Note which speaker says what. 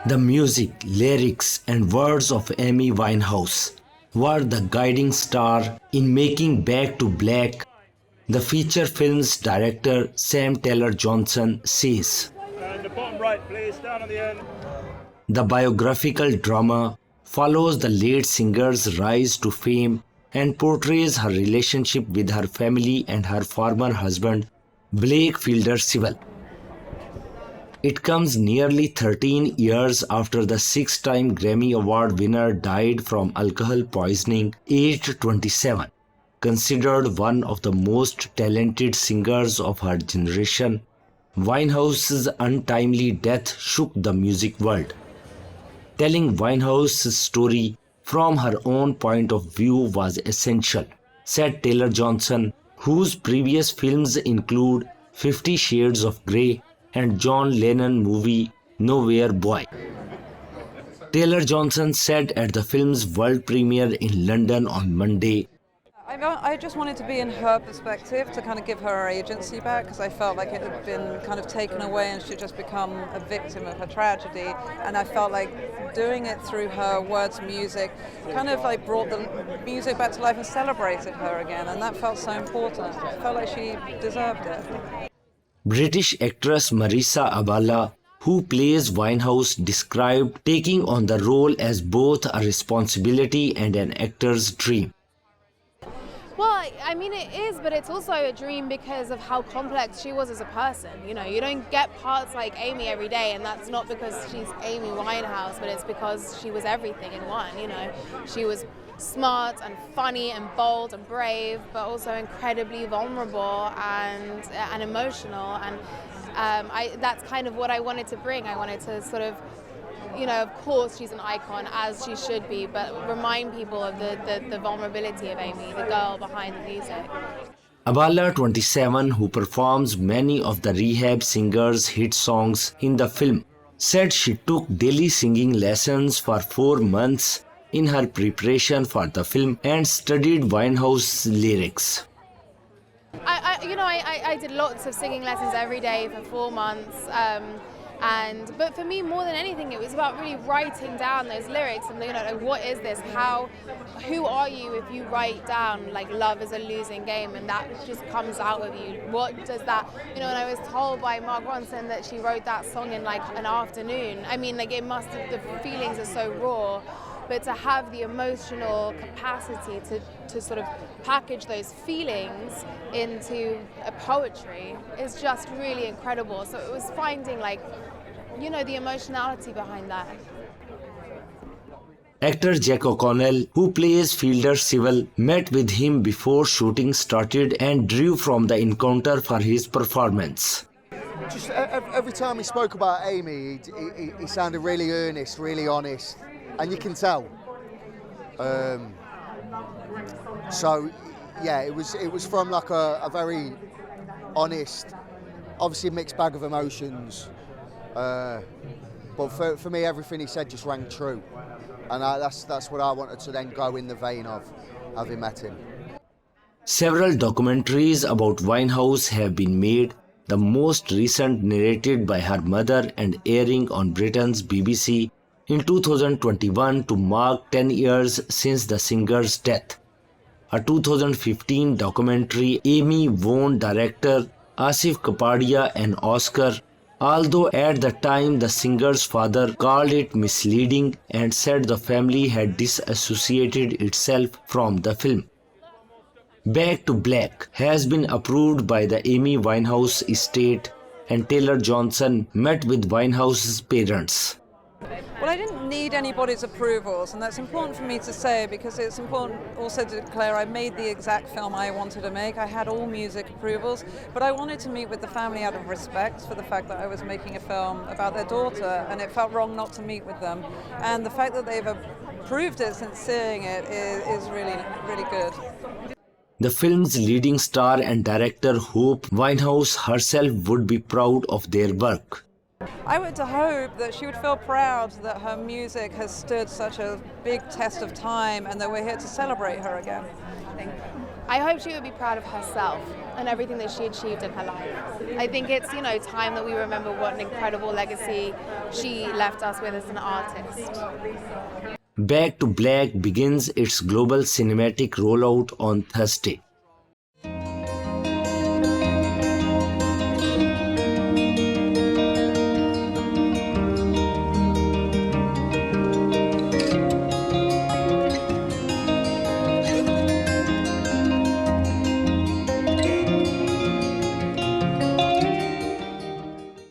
Speaker 1: The music, lyrics, and words of Amy Winehouse were the guiding star in making Back to Black. The feature film's director Sam Taylor Johnson says,
Speaker 2: And the bottom right, please, down on the end.
Speaker 1: the biographical drama follows the lead singer's rise to fame and portrays her relationship with her family and her former husband, Blake Fielder Sewell. It comes nearly 13 years after the six-time Grammy Award winner died from alcohol poisoning, aged 27. Considered one of the most talented singers of her generation, Winehouse's untimely death shook the music world. Telling Winehouse's story from her own point of view was essential, said Taylor Johnson, whose previous films include 50 Shades of Grey and John Lennon movie Nowhere Boy. Taylor Johnson said at the film's world premiere in London on Monday,
Speaker 3: I just wanted to be in her perspective to kind of give her agency back, because I felt like it had been kind of taken away and she'd just become a victim of her tragedy, and I felt like doing it through her words and music kind of like brought the music back to life and celebrated her again, and that felt so important. I felt like she deserved it.
Speaker 1: British actress Marisa Abala, who plays Winehouse, described taking on the role as both a responsibility and an actor's dream.
Speaker 4: Well, I mean it is, but it's also a dream because of how complex she was as a person. You know, you don't get parts like Amy every day, and that's not because she's Amy Winehouse, but it's because she was everything in one, you know. She was smart and funny and bold and brave, but also incredibly vulnerable and emotional, and that's kind of what I wanted to bring. I wanted to sort of, you know, of course she's an icon, as she should be, but remind people of the vulnerability of Amy, the girl behind the music.
Speaker 1: Abala, 27, who performs many of the Rehab Singers' hit songs in the film, said she took daily singing lessons for 4 months in her preparation for the film and studied Winehouse's lyrics.
Speaker 4: I did lots of singing lessons every day for 4 months. But for me, more than anything, it was about really writing down those lyrics and, you know, like, what is this? Who are you if you write down like love is a losing game and that just comes out of you? What does that, you know? And I was told by Mark Ronson that she wrote that song in like an afternoon. I mean, like, it must have, the feelings are so raw, but to have the emotional capacity to sort of package those feelings into a poetry is just really incredible. So it was finding, like, you know, the emotionality behind that.
Speaker 1: Actor Jack O'Connell, who plays Fielder Sewell, met with him before shooting started and drew from the encounter for his performance.
Speaker 5: Just every time he spoke about Amy, he sounded really earnest, really honest, and you can tell. So yeah, it was from like a very honest, obviously mixed bag of emotions. But for me, everything he said just rang true, and that's what I wanted to then go in the vein of having met him.
Speaker 1: Several documentaries about Winehouse have been made, the most recent narrated by her mother and airing on Britain's BBC in 2021 to mark 10 years since the singer's death. A 2015 documentary Amy won director Asif Kapadia an Oscar, although at the time the singer's father called it misleading and said the family had disassociated itself from the film. Back to Black has been approved by the Amy Winehouse estate, and Taylor Johnson met with Winehouse's parents.
Speaker 3: Well, I didn't need anybody's approvals, and that's important for me to say, because it's important also to declare I made the exact film I wanted to make. I had all music approvals, but I wanted to meet with the family out of respect for the fact that I was making a film about their daughter, and it felt wrong not to meet with them. And the fact that they've approved it since seeing it is really, really good.
Speaker 1: The film's leading star and director Hope Winehouse herself would be proud of their work.
Speaker 3: I would hope that she would feel proud that her music has stood such a big test of time and that we're here to celebrate her again.
Speaker 4: Thank you. I hope she would be proud of herself and everything that she achieved in her life. I think it's, time that we remember what an incredible legacy she left us with as an artist.
Speaker 1: Back to Black begins its global cinematic rollout on Thursday.